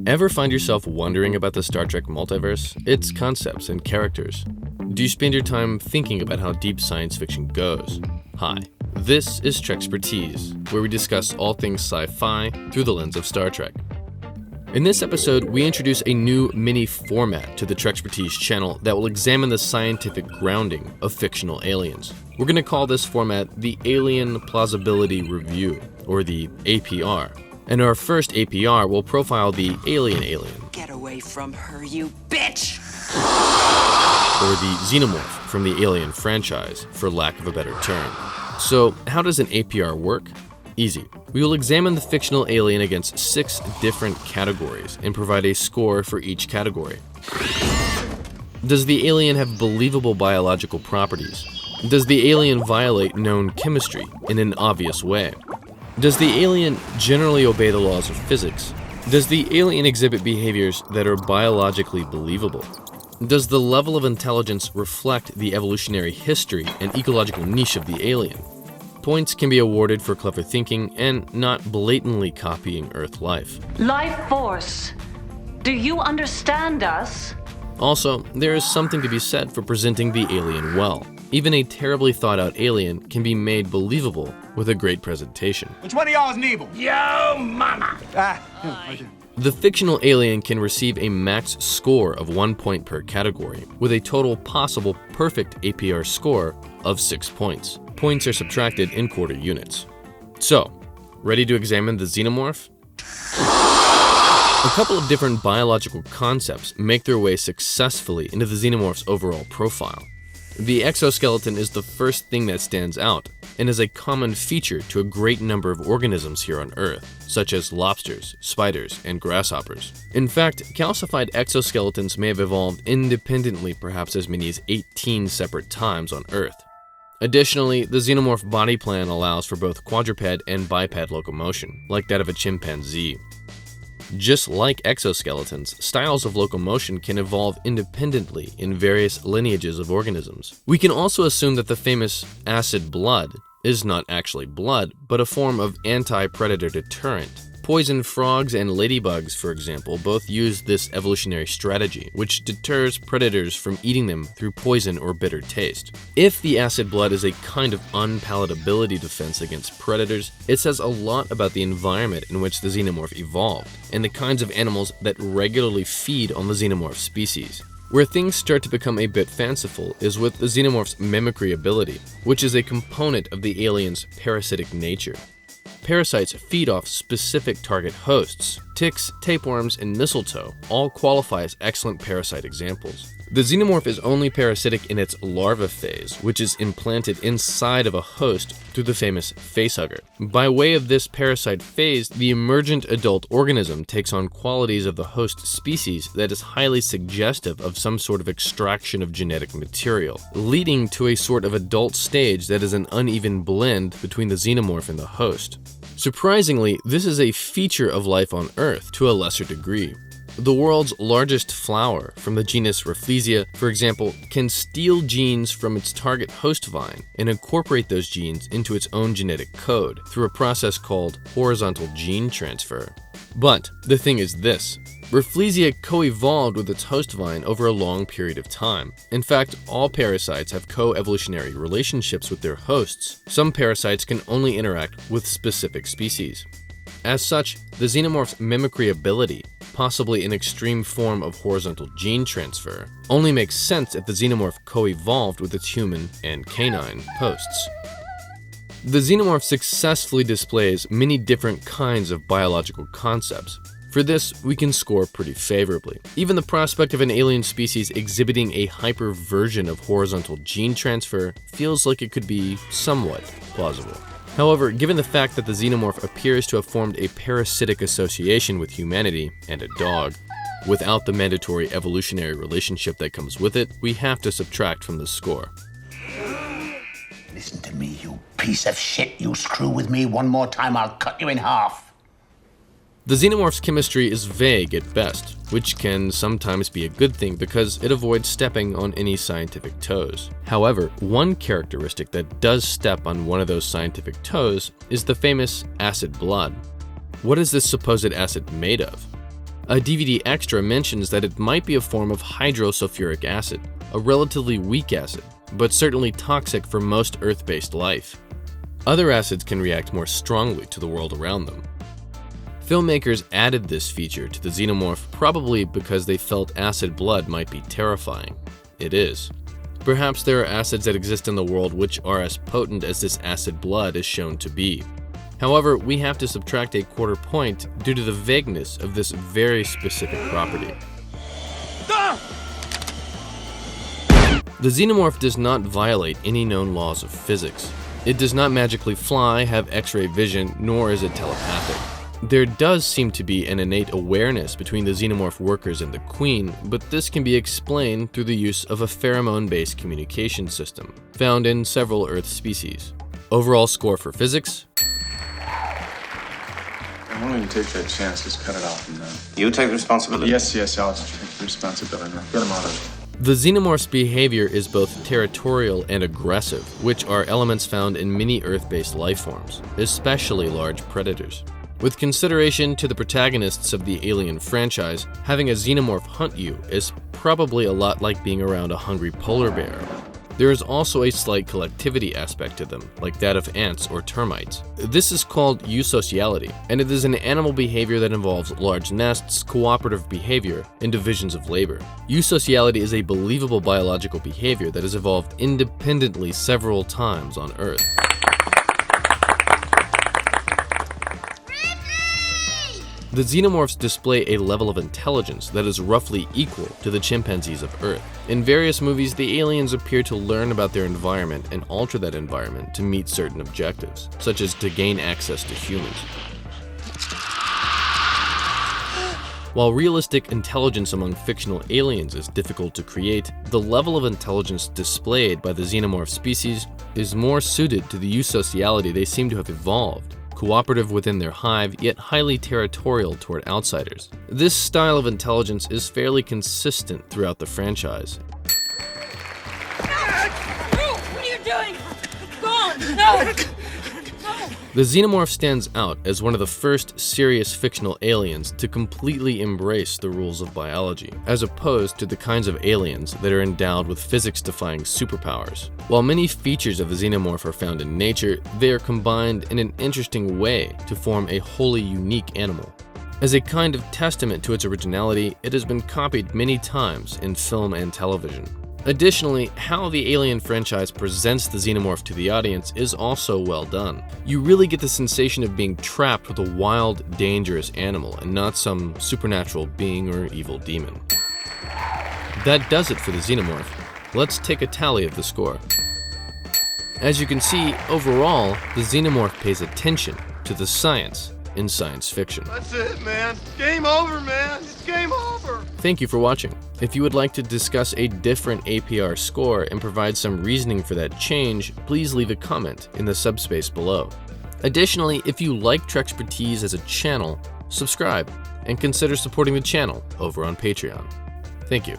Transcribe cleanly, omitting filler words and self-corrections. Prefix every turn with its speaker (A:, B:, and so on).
A: Ever find yourself wondering about the Star Trek multiverse, its concepts and characters? Do you spend your time thinking about how deep science fiction goes? Hi, this is Trekspertise, where we discuss all things sci-fi through the lens of Star Trek. In this episode, we introduce a new mini format to the Trekspertise channel that will examine the scientific grounding of fictional aliens. We're going to call this format the Alien Plausibility Review, or the APR. And our first APR will profile the alien.
B: Get away from her, you bitch!
A: Or the Xenomorph from the Alien franchise, for lack of a better term. So, how does an APR work? Easy. We will examine the fictional alien against 6 different categories and provide a score for each category. Does the alien have believable biological properties? Does the alien violate known chemistry in an obvious way? Does the alien generally obey the laws of physics? Does the alien exhibit behaviors that are biologically believable? Does the level of intelligence reflect the evolutionary history and ecological niche of the alien? Points can be awarded for clever thinking and not blatantly copying Earth life.
C: Life force, do you understand us?
A: Also, there is something to be said for presenting the alien well. Even a terribly thought-out alien can be made believable with a great presentation.
D: Which one of y'all is Nebel?
B: Yo, mama!
A: The fictional alien can receive a max score of 1 point per category, with a total possible perfect APR score of 6 points. Points are subtracted in quarter units. So, ready to examine the Xenomorph? A couple of different biological concepts make their way successfully into the Xenomorph's overall profile. The exoskeleton is the first thing that stands out, and is a common feature to a great number of organisms here on Earth, such as lobsters, spiders, and grasshoppers. In fact, calcified exoskeletons may have evolved independently perhaps as many as 18 separate times on Earth. Additionally, the Xenomorph body plan allows for both quadruped and biped locomotion, like that of a chimpanzee. Just like exoskeletons, styles of locomotion can evolve independently in various lineages of organisms. We can also assume that the famous acid blood is not actually blood, but a form of anti-predator deterrent. Poison frogs and ladybugs, for example, both use this evolutionary strategy, which deters predators from eating them through poison or bitter taste. If the acid blood is a kind of unpalatability defense against predators, it says a lot about the environment in which the Xenomorph evolved, and the kinds of animals that regularly feed on the Xenomorph species. Where things start to become a bit fanciful is with the Xenomorph's mimicry ability, which is a component of the alien's parasitic nature. Parasites feed off specific target hosts. Ticks, tapeworms, and mistletoe all qualify as excellent parasite examples. The Xenomorph is only parasitic in its larva phase, which is implanted inside of a host through the famous facehugger. By way of this parasite phase, the emergent adult organism takes on qualities of the host species that is highly suggestive of some sort of extraction of genetic material, leading to a sort of adult stage that is an uneven blend between the Xenomorph and the host. Surprisingly, this is a feature of life on Earth to a lesser degree. The world's largest flower, from the genus Rafflesia, for example, can steal genes from its target host vine and incorporate those genes into its own genetic code through a process called horizontal gene transfer. But the thing is this: Rafflesia co-evolved with its host vine over a long period of time. In fact, all parasites have co-evolutionary relationships with their hosts. Some parasites can only interact with specific species. As such, the Xenomorph's mimicry ability, possibly an extreme form of horizontal gene transfer, only makes sense if the Xenomorph co-evolved with its human and canine hosts. The Xenomorph successfully displays many different kinds of biological concepts. For this, we can score pretty favorably. Even the prospect of an alien species exhibiting a hyper version of horizontal gene transfer feels like it could be somewhat plausible. However, given the fact that the Xenomorph appears to have formed a parasitic association with humanity and a dog, without the mandatory evolutionary relationship that comes with it, we have to subtract from the score.
E: Listen to me, you piece of shit. You screw with me one more time, I'll cut you in half.
A: The Xenomorph's chemistry is vague at best, which can sometimes be a good thing because it avoids stepping on any scientific toes. However, one characteristic that does step on one of those scientific toes is the famous acid blood. What is this supposed acid made of? A DVD extra mentions that it might be a form of hydrosulfuric acid, a relatively weak acid, but certainly toxic for most Earth-based life. Other acids can react more strongly to the world around them. Filmmakers added this feature to the Xenomorph probably because they felt acid blood might be terrifying. It is. Perhaps there are acids that exist in the world which are as potent as this acid blood is shown to be. However, we have to subtract a quarter point due to the vagueness of this very specific property. The Xenomorph does not violate any known laws of physics. It does not magically fly, have X-ray vision, nor is it telepathic. There does seem to be an innate awareness between the Xenomorph workers and the Queen, but this can be explained through the use of a pheromone-based communication system, found in several Earth species. Overall score for physics?
D: I won't even take that chance. Just cut it off and
F: You take responsibility?
D: Yes, I'll take responsibility. Get him out of it.
A: The Xenomorph's behavior is both territorial and aggressive, which are elements found in many Earth-based life forms, especially large predators. With consideration to the protagonists of the Alien franchise, having a Xenomorph hunt you is probably a lot like being around a hungry polar bear. There is also a slight collectivity aspect to them, like that of ants or termites. This is called eusociality, and it is an animal behavior that involves large nests, cooperative behavior, and divisions of labor. Eusociality is a believable biological behavior that has evolved independently several times on Earth. The Xenomorphs display a level of intelligence that is roughly equal to the chimpanzees of Earth. In various movies, the aliens appear to learn about their environment and alter that environment to meet certain objectives, such as to gain access to humans. While realistic intelligence among fictional aliens is difficult to create, the level of intelligence displayed by the Xenomorph species is more suited to the eusociality they seem to have evolved. Cooperative within their hive, yet highly territorial toward outsiders. This style of intelligence is fairly consistent throughout the franchise.
G: What are you doing? Go on! No!
A: The Xenomorph stands out as one of the first serious fictional aliens to completely embrace the rules of biology, as opposed to the kinds of aliens that are endowed with physics-defying superpowers. While many features of the Xenomorph are found in nature, they are combined in an interesting way to form a wholly unique animal. As a kind of testament to its originality, it has been copied many times in film and television. Additionally, how the Alien franchise presents the Xenomorph to the audience is also well done. You really get the sensation of being trapped with a wild, dangerous animal and not some supernatural being or evil demon. That does it for the Xenomorph. Let's take a tally of the score. As you can see, overall, the Xenomorph pays attention to the science in science fiction.
H: That's it, man. Game over, man. It's game over.
A: Thank you for watching. If you would like to discuss a different APR score and provide some reasoning for that change, please leave a comment in the subspace below. Additionally, if you like Trekspertise as a channel, subscribe and consider supporting the channel over on Patreon. Thank you.